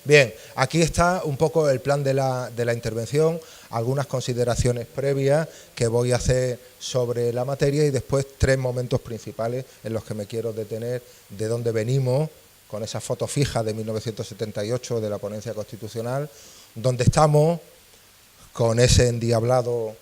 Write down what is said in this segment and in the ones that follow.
Bien, aquí está un poco el plan de la intervención, algunas consideraciones previas que voy a hacer sobre la materia y después tres momentos principales en los que me quiero detener, de dónde venimos, con esa foto fija de 1978 de la ponencia constitucional, dónde estamos, con ese endiablado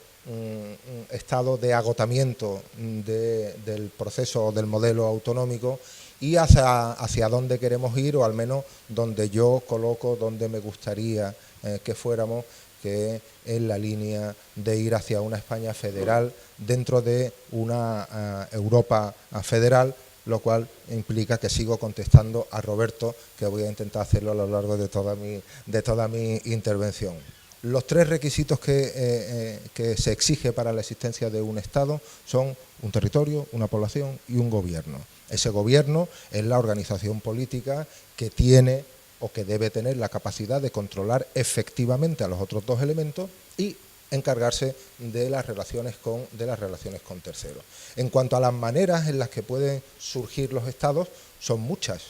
estado de agotamiento del proceso del modelo autonómico y hacia dónde queremos ir, o al menos donde yo coloco, donde me gustaría que fuéramos, que es la línea de ir hacia una España federal dentro de una Europa federal, lo cual implica que sigo contestando a Roberto, que voy a intentar hacerlo a lo largo de toda mi intervención. Los tres requisitos que se exige para la existencia de un Estado son un territorio, una población y un gobierno. Ese gobierno es la organización política que tiene o que debe tener la capacidad de controlar efectivamente a los otros dos elementos y encargarse de las relaciones con terceros. En cuanto a las maneras en las que pueden surgir los Estados, son muchas.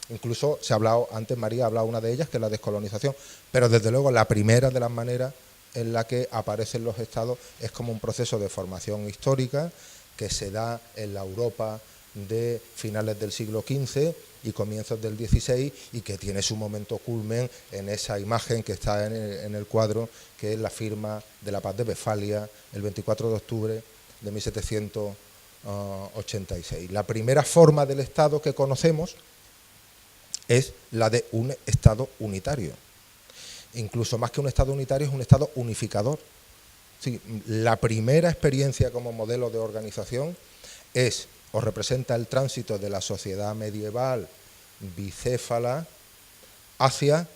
Incluso se ha hablado, antes María ha hablado una de ellas, que es la descolonización, pero desde luego la primera de las maneras en la que aparecen los Estados es como un proceso de formación histórica que se da en la Europa de finales del siglo XV y comienzos del XVI y que tiene su momento culmen en esa imagen que está en el cuadro, que es la firma de la Paz de Westfalia el 24 de octubre de 1786. La primera forma del Estado que conocemos es la de un Estado unitario. Incluso más que un Estado unitario, es un Estado unificador. Sí, la primera experiencia como modelo de organización es o representa el tránsito de la sociedad medieval bicéfala hacia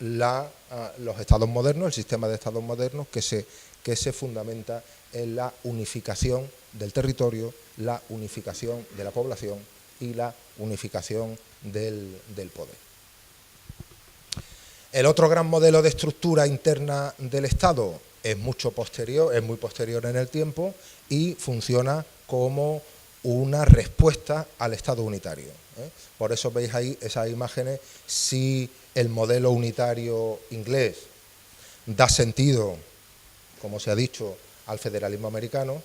los estados modernos, el sistema de estados modernos que se fundamenta en la unificación del territorio, la unificación de la población y la unificación del poder. El otro gran modelo de estructura interna del Estado es muy posterior en el tiempo y funciona como una respuesta al Estado unitario. Por eso veis ahí esas imágenes. Si el modelo unitario inglés da sentido, como se ha dicho, al federalismo americano,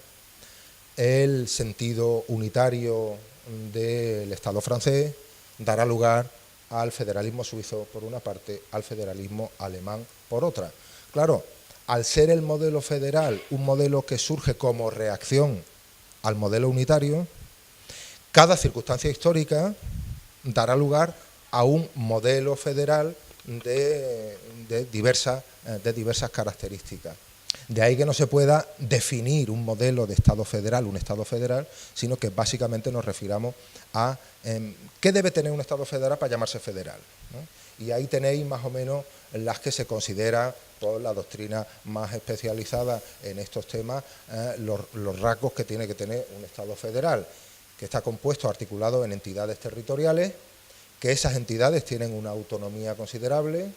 el sentido unitario del Estado francés dará lugar al federalismo suizo por una parte, al federalismo alemán por otra. Claro, al ser el modelo federal un modelo que surge como reacción al modelo unitario, cada circunstancia histórica dará lugar a un modelo federal de diversas características. De ahí que no se pueda definir un modelo de Estado federal, un Estado federal, sino que básicamente nos refiramos a qué debe tener un Estado federal para llamarse federal, ¿no? Y ahí tenéis más o menos las que se considera por la doctrina más especializada en estos temas, los rasgos que tiene que tener un Estado federal, que está compuesto, articulado en entidades territoriales, que esas entidades tienen una autonomía considerable,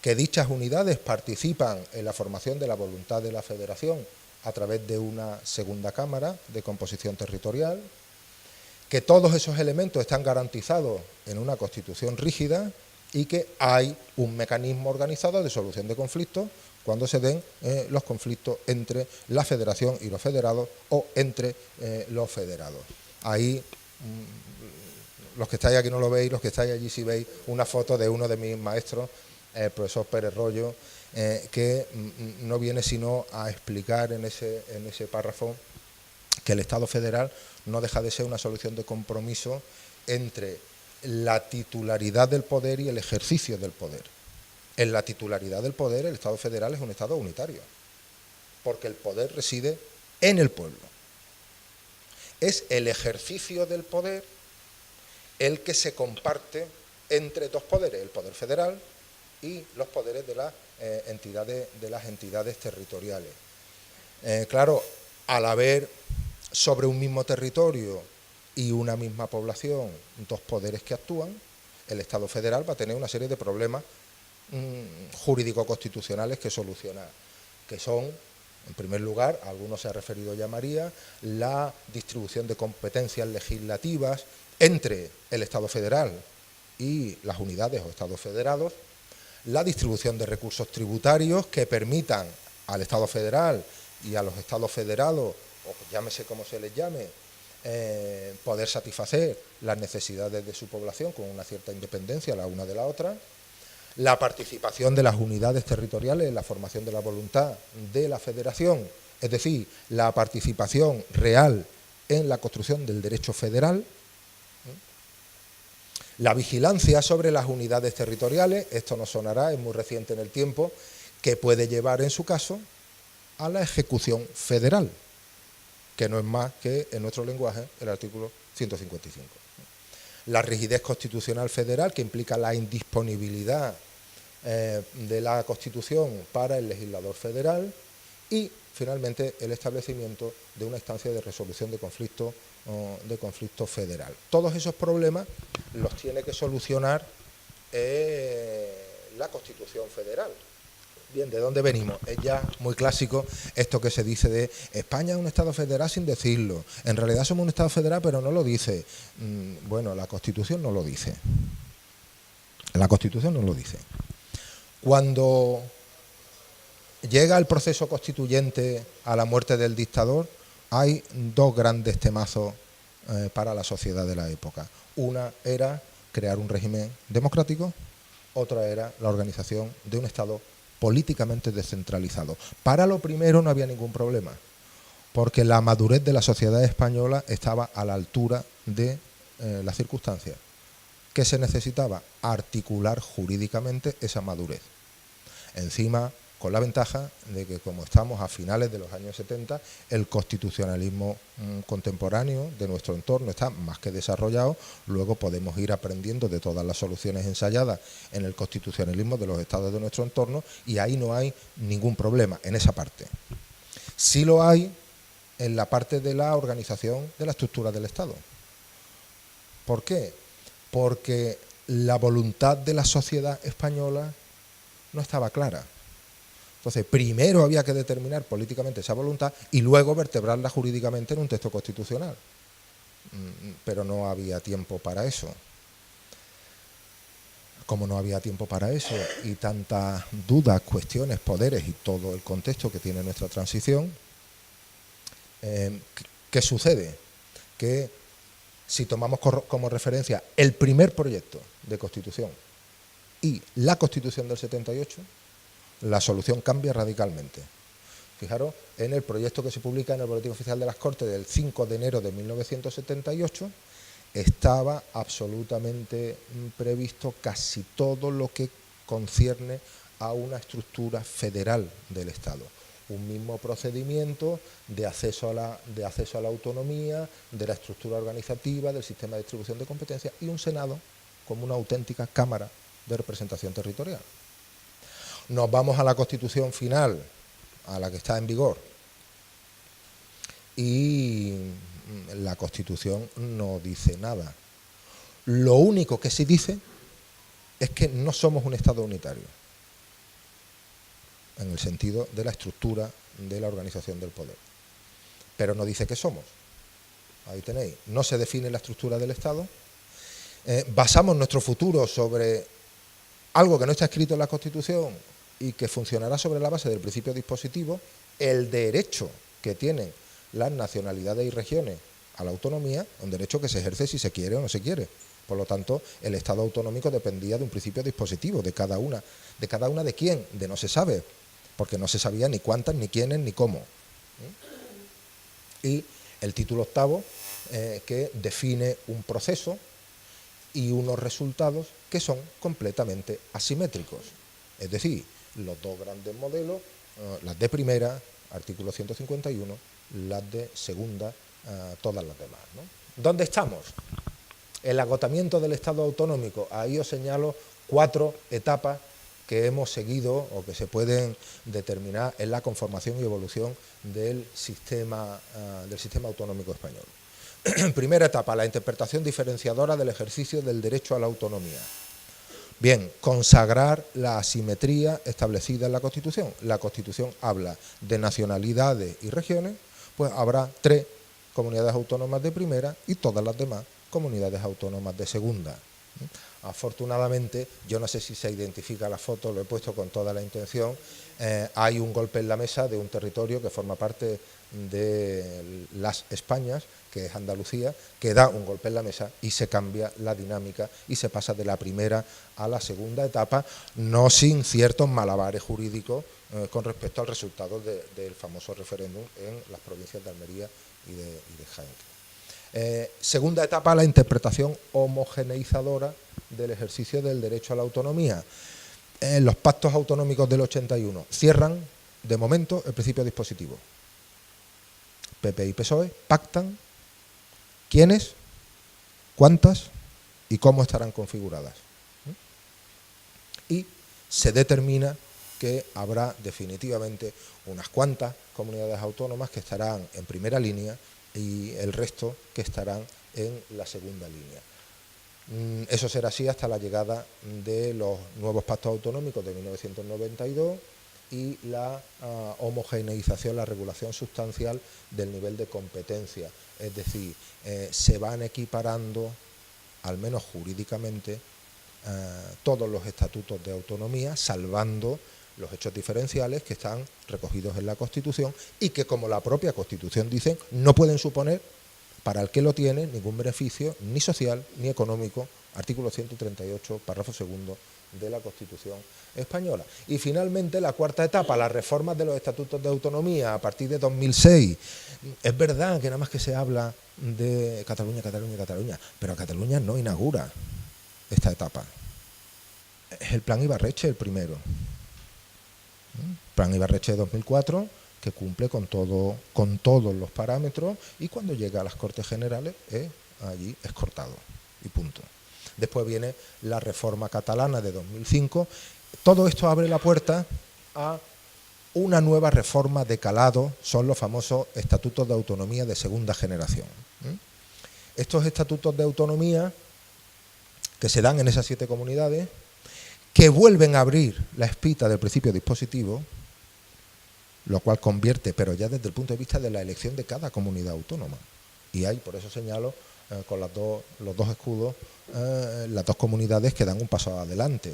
que dichas unidades participan en la formación de la voluntad de la federación a través de una segunda cámara de composición territorial, que todos esos elementos están garantizados en una constitución rígida y que hay un mecanismo organizado de solución de conflictos cuando se den los conflictos entre la federación y los federados o entre los federados. Ahí, los que estáis aquí no lo veis, los que estáis allí sí veis una foto de uno de mis maestros, el profesor Pérez Royo, que no viene sino a explicar en ese párrafo que el Estado federal no deja de ser una solución de compromiso entre la titularidad del poder y el ejercicio del poder. En la titularidad del poder, el Estado federal es un Estado unitario, porque el poder reside en el pueblo. Es el ejercicio del poder el que se comparte entre dos poderes, el poder federal y los poderes de las entidades territoriales. Claro, al haber sobre un mismo territorio y una misma población dos poderes que actúan, el Estado federal va a tener una serie de problemas jurídico-constitucionales que solucionar, que son, en primer lugar, a algunos se ha referido ya María, la distribución de competencias legislativas entre el Estado federal y las unidades o estados federados, la distribución de recursos tributarios que permitan al Estado federal y a los estados federados, o llámese como se les llame, poder satisfacer las necesidades de su población con una cierta independencia la una de la otra, la participación de las unidades territoriales en la formación de la voluntad de la federación, es decir, la participación real en la construcción del derecho federal, la vigilancia sobre las unidades territoriales, esto nos sonará, es muy reciente en el tiempo, que puede llevar en su caso a la ejecución federal, que no es más que, en nuestro lenguaje, el artículo 155. La rigidez constitucional federal, que implica la indisponibilidad de la Constitución para el legislador federal, y, finalmente, el establecimiento de una instancia de resolución de conflicto federal. Todos esos problemas los tiene que solucionar la Constitución federal. Bien, ¿de dónde venimos? Es ya muy clásico esto que se dice de España es un Estado federal sin decirlo. En realidad somos un Estado federal, pero no lo dice. Bueno, la Constitución no lo dice. La Constitución no lo dice. Cuando llega el proceso constituyente a la muerte del dictador, hay dos grandes temazos para la sociedad de la época. Una era crear un régimen democrático, otra era la organización de un Estado políticamente descentralizado. Para lo primero no había ningún problema, porque la madurez de la sociedad española estaba a la altura de las circunstancias. ¿Qué se necesitaba? Articular jurídicamente esa madurez. Encima, con la ventaja de que, como estamos a finales de los años 70, el constitucionalismo contemporáneo de nuestro entorno está más que desarrollado. Luego podemos ir aprendiendo de todas las soluciones ensayadas en el constitucionalismo de los estados de nuestro entorno, y ahí no hay ningún problema en esa parte. Sí lo hay en la parte de la organización de la estructura del Estado. ¿Por qué? Porque la voluntad de la sociedad española no estaba clara. Entonces, primero había que determinar políticamente esa voluntad y luego vertebrarla jurídicamente en un texto constitucional. Pero no había tiempo para eso. Como no había tiempo para eso y tantas dudas, cuestiones, poderes y todo el contexto que tiene nuestra transición, ¿qué sucede? Que si tomamos como referencia el primer proyecto de Constitución y la Constitución del 78, la solución cambia radicalmente. Fijaros, en el proyecto que se publica en el Boletín Oficial de las Cortes del 5 de enero de 1978, estaba absolutamente previsto casi todo lo que concierne a una estructura federal del Estado. Un mismo procedimiento de acceso a la autonomía, de la estructura organizativa, del sistema de distribución de competencias y un Senado como una auténtica Cámara de representación territorial. Nos vamos a la Constitución final, a la que está en vigor, y la Constitución no dice nada. Lo único que sí dice es que no somos un Estado unitario, en el sentido de la estructura de la organización del poder. Pero no dice qué somos. Ahí tenéis. No se define la estructura del Estado. Basamos nuestro futuro sobre algo que no está escrito en la Constitución y que funcionará sobre la base del principio dispositivo, el derecho que tienen las nacionalidades y regiones a la autonomía, un derecho que se ejerce si se quiere o no se quiere. Por lo tanto, el Estado autonómico dependía de un principio dispositivo, de cada una de quién, de no se sabe, porque no se sabía ni cuántas, ni quiénes, ni cómo. Y el título octavo, que define un proceso y unos resultados que son completamente asimétricos. Es decir, los dos grandes modelos, las de primera, artículo 151, las de segunda, todas las demás, ¿no? ¿Dónde estamos? El agotamiento del Estado autonómico. Ahí os señalo 4 etapas que hemos seguido o que se pueden determinar en la conformación y evolución del sistema autonómico español. Primera etapa, la interpretación diferenciadora del ejercicio del derecho a la autonomía. Bien, consagrar la asimetría establecida en la Constitución. La Constitución habla de nacionalidades y regiones, pues habrá 3 comunidades autónomas de primera y todas las demás comunidades autónomas de segunda. Afortunadamente, yo no sé si se identifica la foto, lo he puesto con toda la intención, hay un golpe en la mesa de un territorio que forma parte de las Españas, que es Andalucía, que da un golpe en la mesa y se cambia la dinámica y se pasa de la primera a la segunda etapa, no sin ciertos malabares jurídicos con respecto al resultado del famoso referéndum en las provincias de Almería y de Jaén. Segunda etapa, la interpretación homogeneizadora del ejercicio del derecho a la autonomía. Los pactos autonómicos del 81 cierran, de momento, el principio dispositivo. PP y PSOE pactan quiénes, cuántas y cómo estarán configuradas. Y se determina que habrá definitivamente unas cuantas comunidades autónomas que estarán en primera línea y el resto que estarán en la segunda línea. Eso será así hasta la llegada de los nuevos pactos autonómicos de 1992 y la homogeneización, la regulación sustancial del nivel de competencia. Es decir, se van equiparando, al menos jurídicamente, todos los estatutos de autonomía, salvando los hechos diferenciales que están recogidos en la Constitución y que, como la propia Constitución dice, no pueden suponer para el que lo tiene ningún beneficio ni social ni económico, artículo 138, párrafo segundo de la Constitución española. Y finalmente la cuarta etapa, las reformas de los estatutos de autonomía a partir de 2006. Es verdad que nada más que se habla de Cataluña, Cataluña, Cataluña, pero Cataluña no inaugura esta etapa. Es el plan Ibarretxe el primero. Plan Ibarretxe de 2004, que cumple con todos los parámetros y cuando llega a las Cortes Generales allí es cortado y punto. Después viene la reforma catalana de 2005. Todo esto abre la puerta a una nueva reforma de calado, son los famosos estatutos de autonomía de segunda generación. Estos estatutos de autonomía que se dan en esas 7 comunidades, que vuelven a abrir la espita del principio dispositivo, lo cual convierte, pero ya desde el punto de vista de la elección de cada comunidad autónoma. Y hay, por eso señalo, con los dos escudos, las dos comunidades que dan un paso adelante.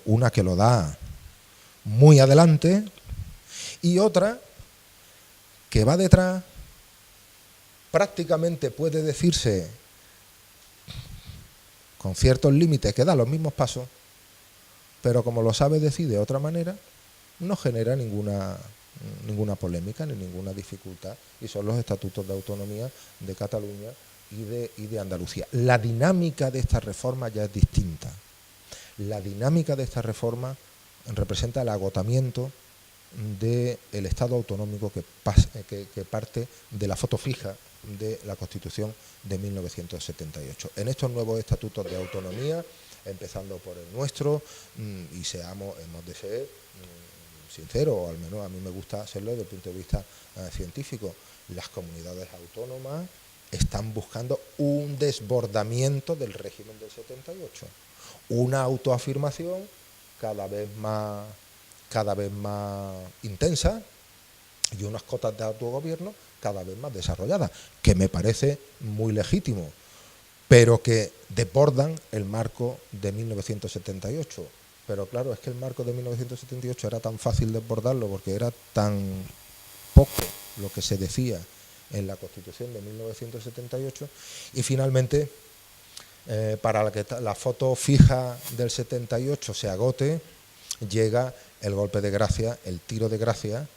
Una que lo da muy adelante y otra que va detrás, prácticamente puede decirse con ciertos límites que da los mismos pasos, pero como lo sabe decir de otra manera, no genera ninguna polémica ni ninguna dificultad, y son los estatutos de autonomía de Cataluña y de Andalucía. La dinámica de esta reforma ya es distinta. La dinámica de esta reforma representa el agotamiento del Estado autonómico que parte de la foto fija de la Constitución de 1978. En estos nuevos estatutos de autonomía, empezando por el nuestro, y hemos de ser sinceros, o al menos a mí me gusta serlo desde el punto de vista científico, las comunidades autónomas están buscando un desbordamiento del régimen del 78, una autoafirmación cada vez más intensa y unas cotas de autogobierno cada vez más desarrolladas, que me parece muy legítimo, pero que desbordan el marco de 1978. Pero claro, es que el marco de 1978 era tan fácil desbordarlo porque era tan poco lo que se decía en la Constitución de 1978 y finalmente para que la foto fija del 78 se agote, llega el golpe de gracia, el tiro de gracia,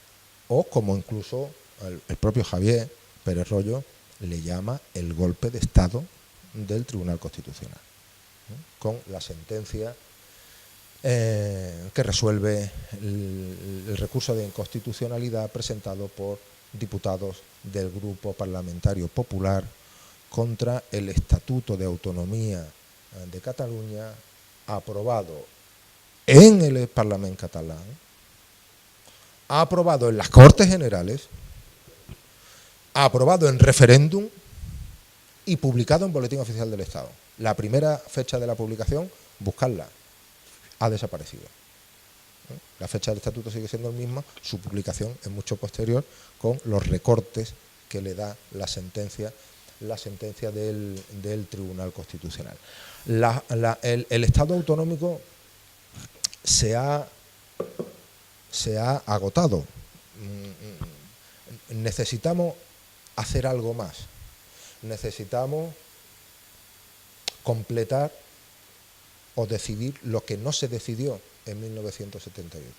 o como incluso el propio Javier Pérez Royo le llama el golpe de Estado del Tribunal Constitucional, con la sentencia que resuelve el recurso de inconstitucionalidad presentado por diputados del Grupo Parlamentario Popular contra el Estatuto de Autonomía de Cataluña, aprobado en el Parlamento catalán, aprobado en las Cortes Generales, aprobado en referéndum y publicado en Boletín Oficial del Estado. La primera fecha de la publicación, buscarla, ha desaparecido. La fecha del estatuto sigue siendo el mismo, su publicación es mucho posterior, con los recortes que le da la sentencia la sentencia del Tribunal Constitucional. El Estado autonómico se ha agotado. Necesitamos hacer algo más. Necesitamos completar o decidir lo que no se decidió en 1978.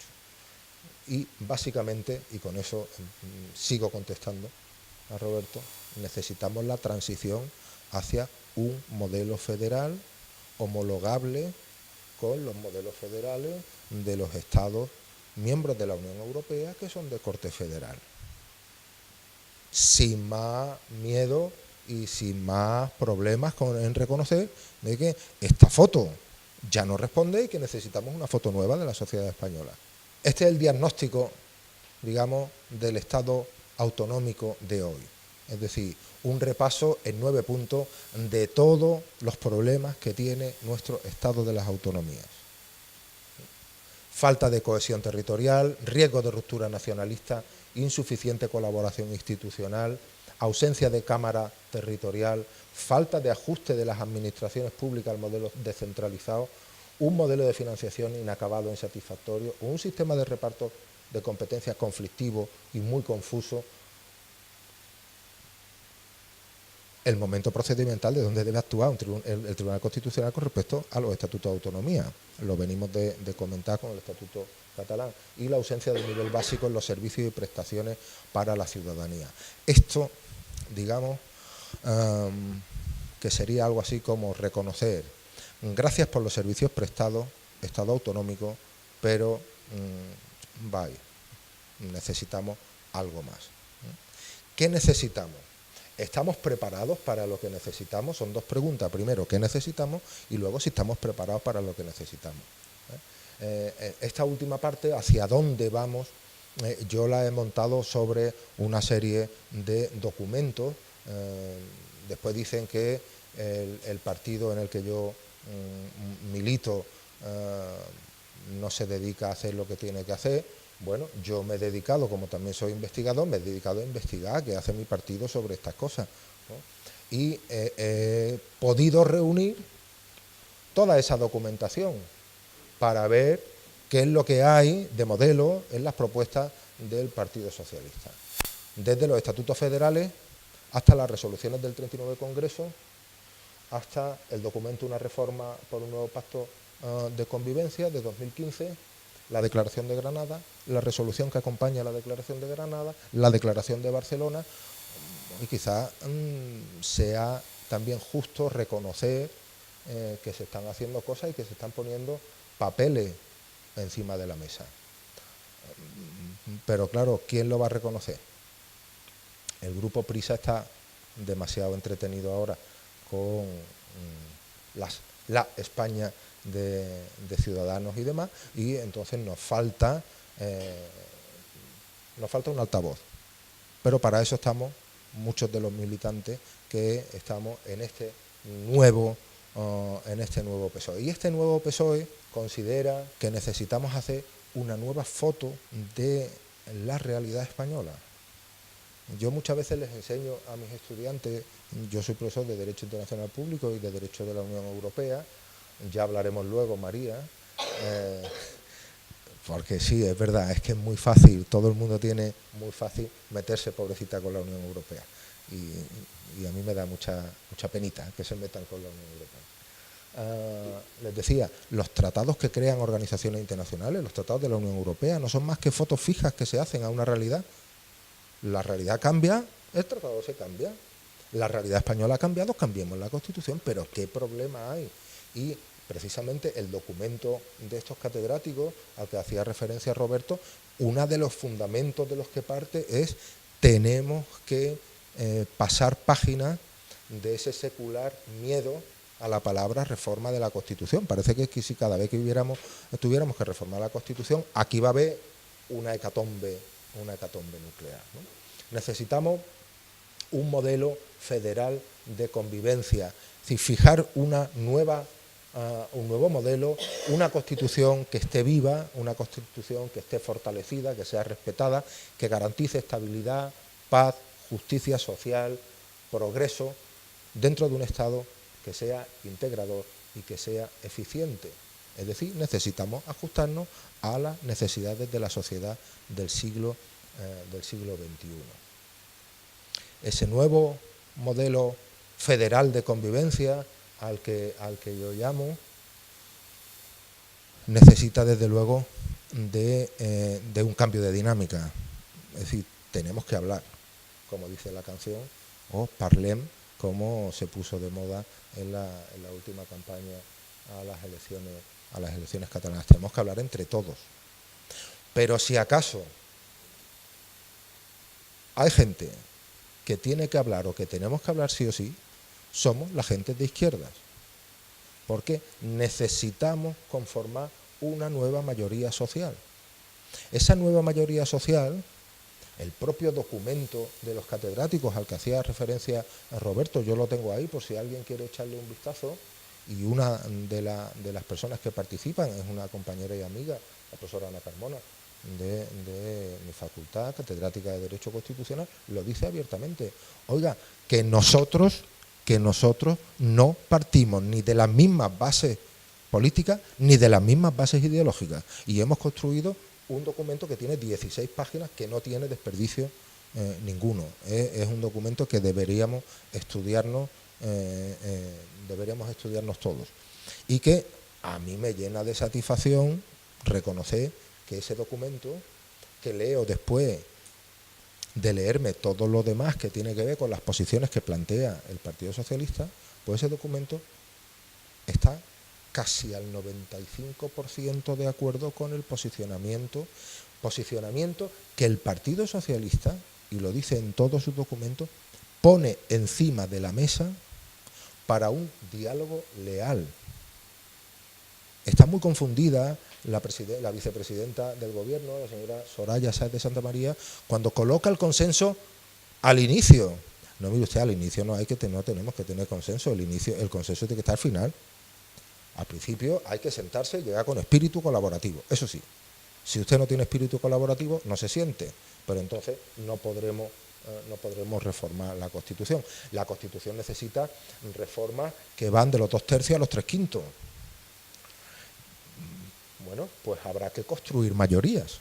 Y básicamente, y con eso sigo contestando a Roberto, necesitamos la transición hacia un modelo federal homologable con los modelos federales de los Estados miembros de la Unión Europea que son de corte federal. Sin más miedo y sin más problemas en reconocer de que esta foto ya no responde y que necesitamos una foto nueva de la sociedad española. Este es el diagnóstico, digamos, del Estado autonómico de hoy. Es decir, un repaso en 9 puntos de todos los problemas que tiene nuestro Estado de las autonomías. Falta de cohesión territorial, riesgo de ruptura nacionalista, insuficiente colaboración institucional, ausencia de cámara territorial, falta de ajuste de las administraciones públicas al modelo descentralizado, un modelo de financiación inacabado e insatisfactorio, un sistema de reparto de competencias conflictivo y muy confuso, el momento procedimental de donde debe actuar el Tribunal Constitucional con respecto a los estatutos de autonomía. Lo venimos de comentar con el Estatuto catalán. Y la ausencia del nivel básico en los servicios y prestaciones para la ciudadanía. Esto, digamos, que sería algo así como reconocer, gracias por los servicios prestados, Estado autonómico, pero necesitamos algo más. ¿Qué necesitamos? ¿Estamos preparados para lo que necesitamos? Son dos preguntas. Primero, ¿qué necesitamos? Y luego, si estamos preparados para lo que necesitamos. Esta última parte, ¿hacia dónde vamos? Yo la he montado sobre una serie de documentos. Después dicen que el partido en el que yo milito no se dedica a hacer lo que tiene que hacer. Bueno, yo me he dedicado, como también soy investigador, me he dedicado a investigar qué hace mi partido sobre estas cosas, ¿no? Y he podido reunir toda esa documentación para ver qué es lo que hay de modelo en las propuestas del Partido Socialista. Desde los estatutos federales hasta las resoluciones del 39 Congreso, hasta el documento Una reforma por un nuevo pacto de convivencia de 2015, la Declaración de Granada, la resolución que acompaña a la Declaración de Granada, la Declaración de Barcelona, y quizás sea también justo reconocer que se están haciendo cosas y que se están poniendo papeles encima de la mesa. Pero claro, ¿quién lo va a reconocer? El Grupo Prisa está demasiado entretenido ahora con la España de Ciudadanos y demás, y entonces nos falta un altavoz. Pero para eso estamos muchos de los militantes que estamos en este nuevo PSOE. Y este nuevo PSOE considera que necesitamos hacer una nueva foto de la realidad española. Yo muchas veces les enseño a mis estudiantes, yo soy profesor de Derecho Internacional Público y de Derecho de la Unión Europea, ya hablaremos luego, María, porque sí, es verdad, es que es muy fácil, todo el mundo tiene muy fácil meterse, pobrecita, con la Unión Europea. Y a mí me da mucha penita que se metan con la Unión Europea. Les decía, los tratados que crean organizaciones internacionales, los tratados de la Unión Europea, no son más que fotos fijas que se hacen a una realidad. La realidad cambia, el tratado se cambia. La realidad española ha cambiado, cambiemos la Constitución, pero ¿qué problema hay? Y precisamente el documento de estos catedráticos al que hacía referencia Roberto, uno de los fundamentos de los que parte es tenemos que pasar página de ese secular miedo a la palabra reforma de la Constitución. Parece que si cada vez que tuviéramos que reformar la Constitución, aquí va a haber una hecatombe nuclear, ¿no? Necesitamos un modelo federal de convivencia, es decir, fijar un nuevo modelo, una Constitución que esté viva, una Constitución que esté fortalecida, que sea respetada, que garantice estabilidad, paz, justicia social, progreso dentro de un Estado que sea integrador y que sea eficiente. Es decir, necesitamos ajustarnos a las necesidades de la sociedad del siglo XXI. Ese nuevo modelo federal de convivencia al que yo llamo, necesita desde luego de un cambio de dinámica. Es decir, tenemos que hablar, como dice la canción, o parlem, como se puso de moda en la última campaña a las elecciones catalanas. Tenemos que hablar entre todos. Pero si acaso hay gente que tiene que hablar o que tenemos que hablar sí o sí, somos la gente de izquierdas. Porque necesitamos conformar una nueva mayoría social. Esa nueva mayoría social, el propio documento de los catedráticos al que hacía referencia Roberto, yo lo tengo ahí por si alguien quiere echarle un vistazo, y una de las personas que participan es una compañera y amiga, la profesora Ana Carmona, de mi facultad, catedrática de Derecho Constitucional, lo dice abiertamente. Oiga, que nosotros no partimos ni de las mismas bases políticas ni de las mismas bases ideológicas, y hemos construido un documento que tiene 16 páginas que no tiene desperdicio ninguno. Es un documento que deberíamos estudiarnos todos, y que a mí me llena de satisfacción reconocer que ese documento, que leo después de leerme todo lo demás que tiene que ver con las posiciones que plantea el Partido Socialista, pues ese documento está casi al 95% de acuerdo con el posicionamiento que el Partido Socialista, y lo dice en todos sus documentos, pone encima de la mesa para un diálogo leal. Está muy confundida la vicepresidenta del Gobierno, la señora Soraya Sáez de Santamaría, cuando coloca el consenso al inicio. No, mire usted, al inicio no tenemos que tener consenso, el consenso tiene que estar al final. Al principio hay que sentarse y llegar con espíritu colaborativo. Eso sí, si usted no tiene espíritu colaborativo, no se siente, pero entonces no podremos reformar la Constitución. La Constitución necesita reformas que van de los 2/3 a los 3/5. Bueno, pues habrá que construir mayorías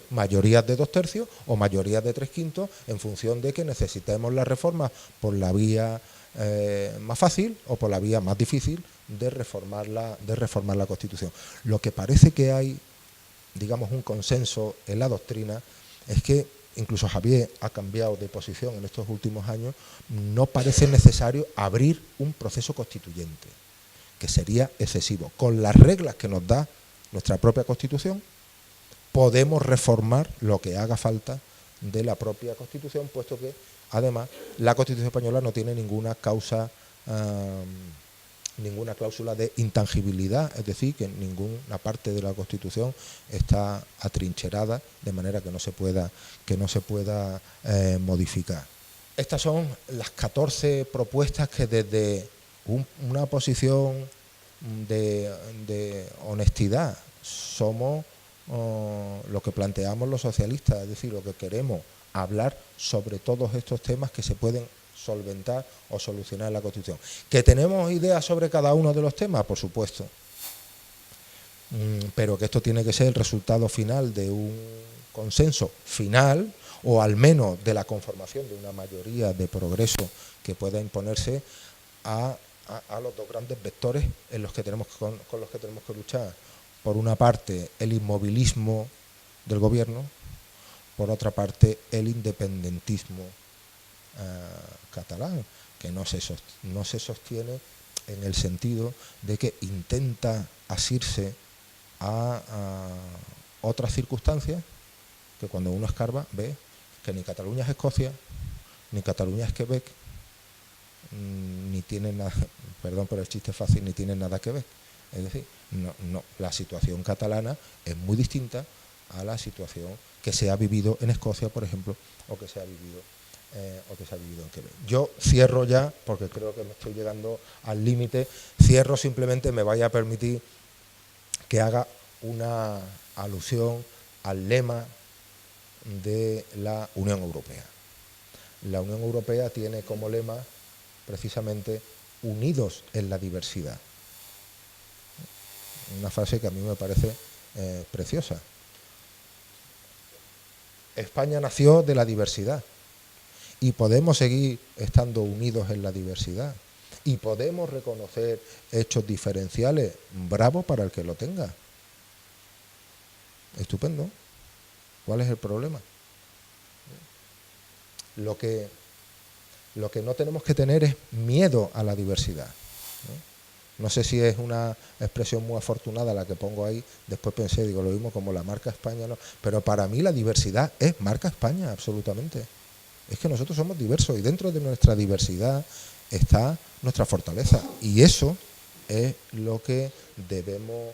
de 2/3 o mayorías de 3/5 en función de que necesitemos la reforma por la vía más fácil o por la vía más difícil de reformar la Constitución. Lo que parece que hay, digamos, un consenso en la doctrina es que, incluso Javier ha cambiado de posición en estos últimos años, no parece necesario abrir un proceso constituyente, que sería excesivo. Con las reglas que nos da nuestra propia Constitución, podemos reformar lo que haga falta de la propia Constitución, puesto que, además, la Constitución española no tiene ninguna cláusula de intangibilidad, es decir, que ninguna parte de la Constitución está atrincherada de manera que no se pueda modificar. Estas son las 14 propuestas que desde una posición de honestidad somos lo que planteamos los socialistas, es decir, lo que queremos hablar sobre todos estos temas que se pueden solventar o solucionar en la Constitución. ¿Que tenemos ideas sobre cada uno de los temas? Por supuesto. Pero que esto tiene que ser el resultado final de un consenso final, o al menos de la conformación de una mayoría de progreso que pueda imponerse a los dos grandes vectores con los que tenemos que luchar. Por una parte, el inmovilismo del gobierno, por otra parte, el independentismo catalán, que no se sostiene en el sentido de que intenta asirse a otras circunstancias que, cuando uno escarba, ve que ni Cataluña es Escocia, ni Cataluña es Quebec, ni tienen nada, perdón por el chiste fácil, ni tienen nada que ver. Es decir, la situación catalana es muy distinta a la situación que se ha vivido en Escocia, por ejemplo, o que se ha vivido en Quebec. Yo cierro ya, porque creo que me estoy llegando al límite. Cierro, simplemente me vaya a permitir que haga una alusión al lema de la Unión Europea. La Unión Europea tiene como lema precisamente unidos en la diversidad. Una frase que a mí me parece preciosa. España nació de la diversidad y podemos seguir estando unidos en la diversidad y podemos reconocer hechos diferenciales. Bravo para el que lo tenga. Estupendo. ¿Cuál es el problema? Lo que no tenemos que tener es miedo a la diversidad. No sé si es una expresión muy afortunada la que pongo ahí, después pensé, digo, lo mismo como la marca España, no, pero para mí la diversidad es marca España, absolutamente. Es que nosotros somos diversos y dentro de nuestra diversidad está nuestra fortaleza y eso es lo que debemos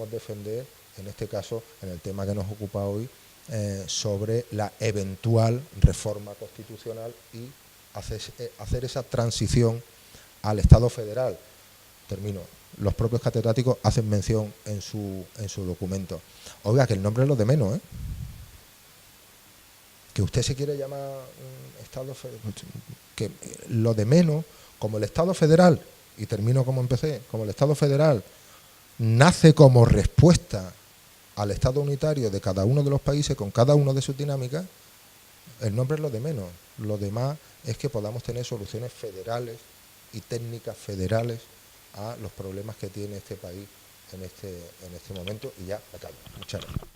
defender, en este caso, en el tema que nos ocupa hoy, sobre la eventual reforma constitucional y hacer esa transición al Estado federal. Termino. Los propios catedráticos hacen mención en su documento. Oiga, que el nombre es lo de menos, ¿eh? Que usted se quiere llamar Estado federal, que lo de menos, como el Estado federal, y termino como empecé, como el Estado federal nace como respuesta al Estado unitario de cada uno de los países, con cada uno de sus dinámicas, el nombre es lo de menos. Lo demás es que podamos tener soluciones federales y técnicas federales a los problemas que tiene este país en este momento. Y ya acabo. Muchas gracias.